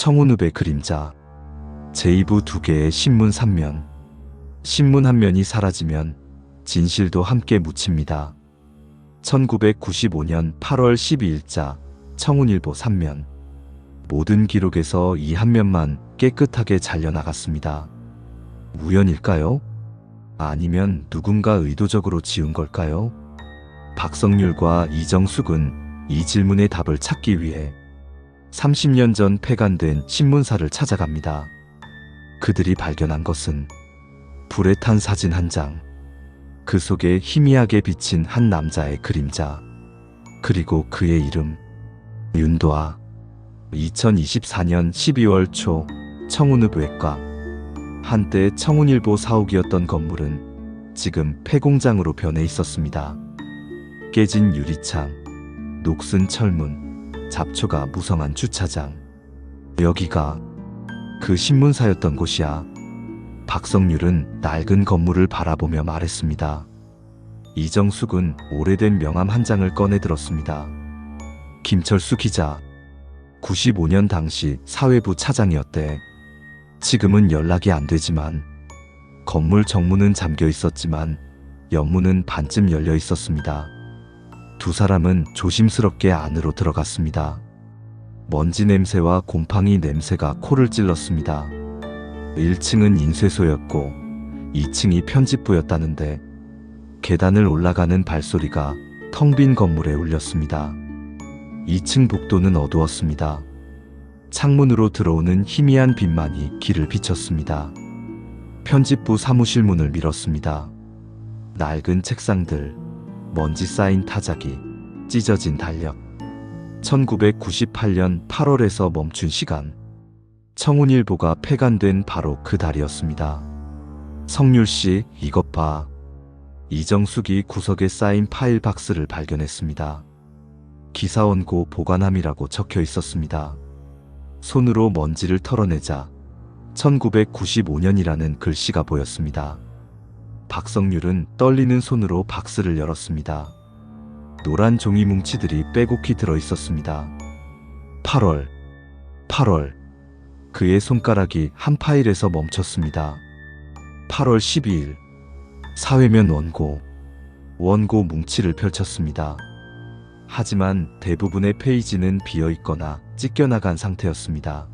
청운읍의 그림자. 제2부 2개의 신문 3면. 신문 한 면이 사라지면 진실도 함께 묻힙니다. 1995년 8월 12일자 청운일보 3면. 모든 기록에서 이 한 면만 깨끗하게 잘려나갔습니다. 우연일까요? 아니면 누군가 의도적으로 지운 걸까요? 박성률과 이정숙은 이 질문의 답을 찾기 위해 30년 전 폐간된 신문사를 찾아갑니다. 그들이 발견한 것은 불에 탄 사진 한 장, 그 속에 희미하게 비친 한 남자의 그림자, 그리고 그의 이름, 윤도아. 2024년 12월 초 청운읍 외과. 한때 청운일보 사옥이었던 건물은 지금 폐공장으로 변해 있었습니다. 깨진 유리창, 녹슨 철문, 잡초가 무성한 주차장. 여기가 그 신문사였던 곳이야. 박성률은 낡은 건물을 바라보며 말했습니다. 이정숙은 오래된 명함 한 장을 꺼내 들었습니다. 김철수 기자, 95년 당시 사회부 차장이었대. 지금은 연락이 안 되지만 건물 정문은 잠겨 있었지만 옆문은 반쯤 열려 있었습니다. 두 사람은 조심스럽게 안으로 들어갔습니다. 먼지 냄새와 곰팡이 냄새가 코를 찔렀습니다. 1층은 인쇄소였고 2층이 편집부였다는데 계단을 올라가는 발소리가 텅 빈 건물에 울렸습니다. 2층 복도는 어두웠습니다. 창문으로 들어오는 희미한 빛만이 길을 비췄습니다. 편집부 사무실 문을 밀었습니다. 낡은 책상들, 먼지 쌓인 타자기, 찢어진 달력. 1998년 8월에서 멈춘 시간. 청운일보가 폐간된 바로 그 달이었습니다. 성률씨, 이것 봐. 이정숙이 구석에 쌓인 파일 박스를 발견했습니다. 기사원고 보관함이라고 적혀 있었습니다. 손으로 먼지를 털어내자 1995년이라는 글씨가 보였습니다. 박성률은 떨리는 손으로 박스를 열었습니다. 노란 종이 뭉치들이 빼곡히 들어 있었습니다. 8월. 그의 손가락이 한 파일에서 멈췄습니다. 8월 12일. 사회면 원고 뭉치를 펼쳤습니다. 하지만 대부분의 페이지는 비어 있거나 찢겨나간 상태였습니다.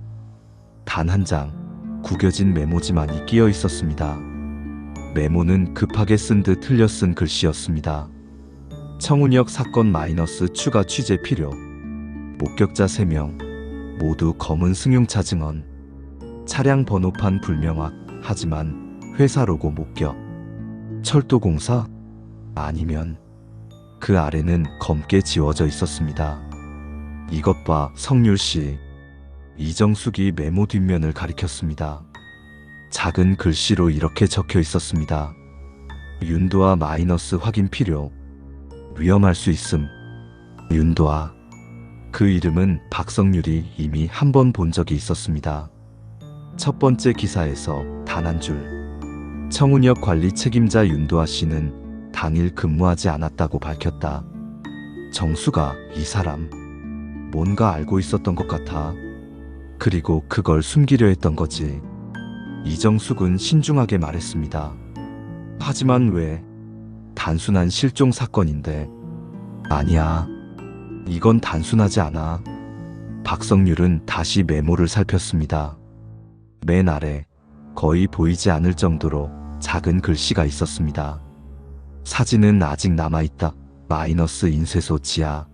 단 한 장, 구겨진 메모지만이 끼어 있었습니다. 메모는 급하게 쓴 듯 흘려 쓴 글씨였습니다. 청운역 사건 마이너스 추가 취재 필요. 목격자 3명, 모두 검은 승용차 증언. 차량 번호판 불명확, 하지만 회사 로고 목격. 철도공사? 아니면 그 아래는 검게 지워져 있었습니다. 이것 봐, 성률씨. 이정숙이 메모 뒷면을 가리켰습니다. 작은 글씨로 이렇게 적혀 있었습니다. 윤도아 마이너스 확인 필요. 위험할 수 있음. 윤도아. 그 이름은 박성률이 이미 한 번 본 적이 있었습니다. 첫 번째 기사에서 단 한 줄. 청운역 관리 책임자 윤도아 씨는 당일 근무하지 않았다고 밝혔다. 정수가 이 사람 뭔가 알고 있었던 것 같아. 그리고 그걸 숨기려 했던 거지. 이정숙은 신중하게 말했습니다. 하지만 왜? 단순한 실종 사건인데. 아니야. 이건 단순하지 않아. 박성률은 다시 메모를 살폈습니다. 맨 아래 거의 보이지 않을 정도로 작은 글씨가 있었습니다. 사진은 아직 남아있다. 마이너스 인쇄소 지하.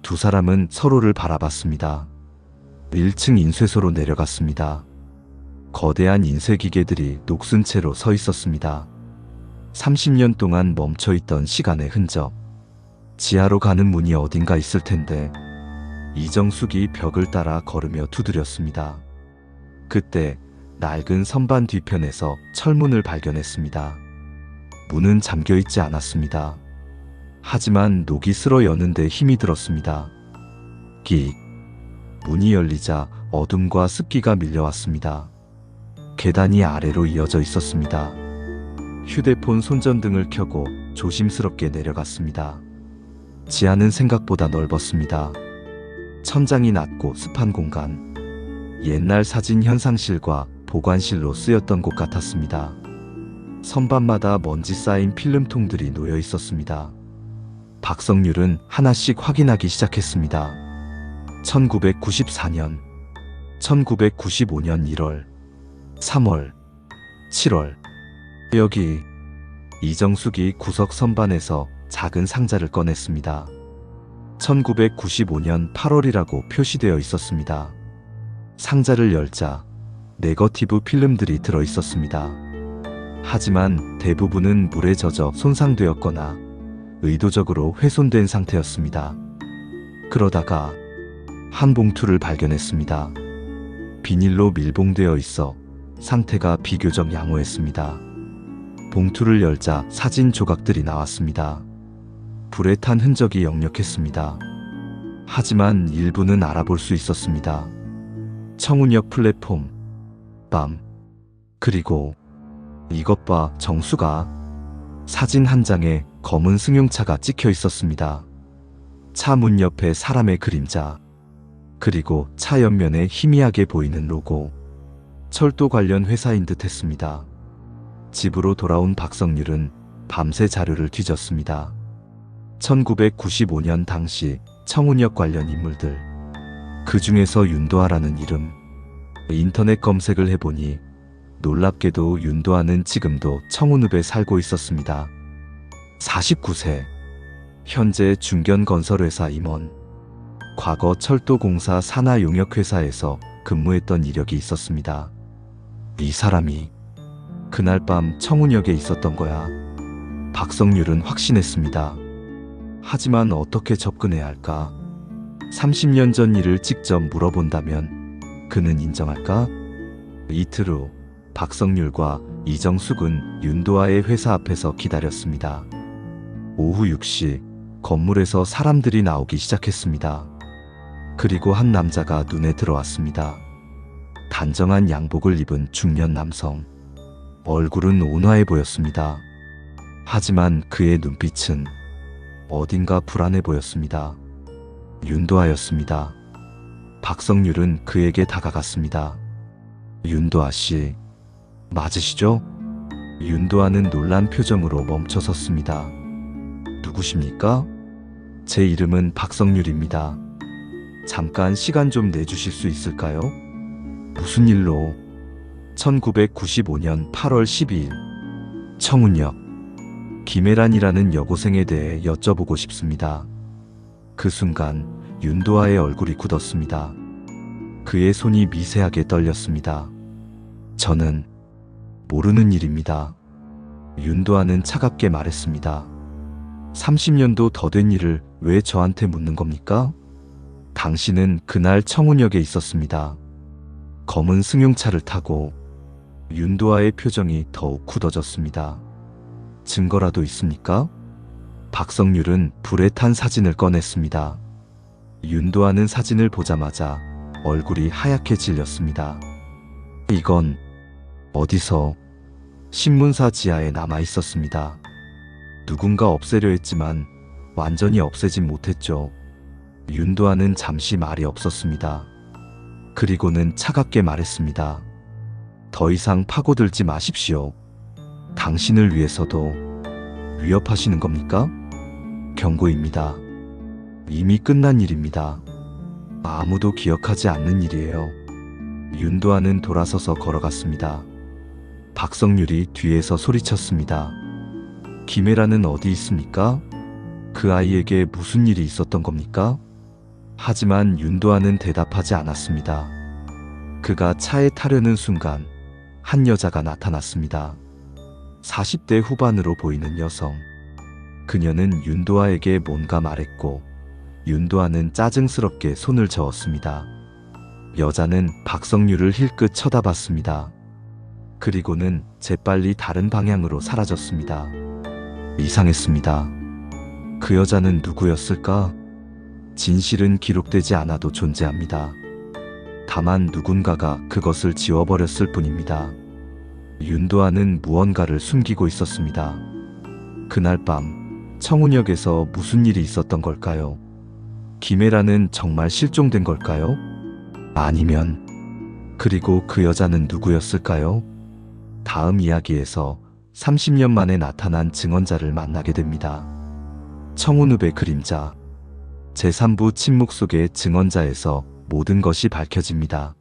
두 사람은 서로를 바라봤습니다. 1층 인쇄소로 내려갔습니다. 거대한 인쇄기계들이 녹슨 채로 서 있었습니다. 30년 동안 멈춰있던 시간의 흔적. 지하로 가는 문이 어딘가 있을 텐데. 이정숙이 벽을 따라 걸으며 두드렸습니다. 그때 낡은 선반 뒤편에서 철문을 발견했습니다. 문은 잠겨있지 않았습니다. 하지만 녹이 쓸어 여는데 힘이 들었습니다. 끽. 문이 열리자 어둠과 습기가 밀려왔습니다. 계단이 아래로 이어져 있었습니다. 휴대폰 손전등을 켜고 조심스럽게 내려갔습니다. 지하는 생각보다 넓었습니다. 천장이 낮고 습한 공간. 옛날 사진 현상실과 보관실로 쓰였던 곳 같았습니다. 선반마다 먼지 쌓인 필름통들이 놓여 있었습니다. 박성률은 하나씩 확인하기 시작했습니다. 1994년, 1995년 1월, 3월, 7월. 여기 이정숙이 구석 선반에서 작은 상자를 꺼냈습니다. 1995년 8월이라고 표시되어 있었습니다. 상자를 열자 네거티브 필름들이 들어 있었습니다. 하지만 대부분은 물에 젖어 손상되었거나 의도적으로 훼손된 상태였습니다. 그러다가 한 봉투를 발견했습니다. 비닐로 밀봉되어 있어 상태가 비교적 양호했습니다. 봉투를 열자 사진 조각들이 나왔습니다. 불에 탄 흔적이 역력했습니다. 하지만 일부는 알아볼 수 있었습니다. 청운역 플랫폼, 밤, 그리고 이것 봐, 정수가. 사진 한 장에 검은 승용차가 찍혀 있었습니다. 차 문 옆에 사람의 그림자, 그리고 차 옆면에 희미하게 보이는 로고. 철도 관련 회사인 듯 했습니다. 집으로 돌아온 박성률은 밤새 자료를 뒤졌습니다. 1995년 당시 청운역 관련 인물들, 그 중에서 윤도아라는 이름. 인터넷 검색을 해보니 놀랍게도 윤도아는 지금도 청운읍에 살고 있었습니다. 49세, 현재 중견건설회사 임원, 과거 철도공사 산하용역회사에서 근무했던 이력이 있었습니다. 이 사람이 그날 밤 청운역에 있었던 거야. 박성률은 확신했습니다. 하지만 어떻게 접근해야 할까? 30년 전 일을 직접 물어본다면 그는 인정할까? 이틀 후 박성률과 이정숙은 윤도아의 회사 앞에서 기다렸습니다. 오후 6시 건물에서 사람들이 나오기 시작했습니다. 그리고 한 남자가 눈에 들어왔습니다. 단정한 양복을 입은 중년 남성. 얼굴은 온화해 보였습니다. 하지만 그의 눈빛은 어딘가 불안해 보였습니다. 윤도아였습니다. 박성률은 그에게 다가갔습니다. 윤도아 씨, 맞으시죠? 윤도아는 놀란 표정으로 멈춰섰습니다. 누구십니까? 제 이름은 박성률입니다. 잠깐 시간 좀 내주실 수 있을까요? 무슨 일로? 1995년 8월 12일 청운역 김혜란이라는 여고생에 대해 여쭤보고 싶습니다. 그 순간 윤도아의 얼굴이 굳었습니다. 그의 손이 미세하게 떨렸습니다. 저는 모르는 일입니다. 윤도아는 차갑게 말했습니다. 30년도 더 된 일을 왜 저한테 묻는 겁니까? 당신은 그날 청운역에 있었습니다. 검은 승용차를 타고. 윤도아의 표정이 더욱 굳어졌습니다. 증거라도 있습니까? 박성률은 불에 탄 사진을 꺼냈습니다. 윤도아는 사진을 보자마자 얼굴이 하얗게 질렸습니다. 이건 어디서? 신문사 지하에 남아 있었습니다. 누군가 없애려 했지만 완전히 없애진 못했죠. 윤도아는 잠시 말이 없었습니다. 그리고는 차갑게 말했습니다. 더 이상 파고들지 마십시오. 당신을 위해서도. 위협하시는 겁니까? 경고입니다. 이미 끝난 일입니다. 아무도 기억하지 않는 일이에요. 윤도아는 돌아서서 걸어갔습니다. 박성률이 뒤에서 소리쳤습니다. 김혜라는 어디 있습니까? 그 아이에게 무슨 일이 있었던 겁니까? 하지만 윤도아는 대답하지 않았습니다. 그가 차에 타려는 순간 한 여자가 나타났습니다. 40대 후반으로 보이는 여성. 그녀는 윤도아에게 뭔가 말했고 윤도아는 짜증스럽게 손을 저었습니다. 여자는 박성률을 힐끗 쳐다봤습니다. 그리고는 재빨리 다른 방향으로 사라졌습니다. 이상했습니다. 그 여자는 누구였을까? 진실은 기록되지 않아도 존재합니다. 다만 누군가가 그것을 지워버렸을 뿐입니다. 윤도아는 무언가를 숨기고 있었습니다. 그날 밤 청운역에서 무슨 일이 있었던 걸까요? 김혜라는 정말 실종된 걸까요? 아니면 그리고 그 여자는 누구였을까요? 다음 이야기에서 30년 만에 나타난 증언자를 만나게 됩니다. 청운읍의 그림자 제3부 침묵 속의 증언자에서 모든 것이 밝혀집니다.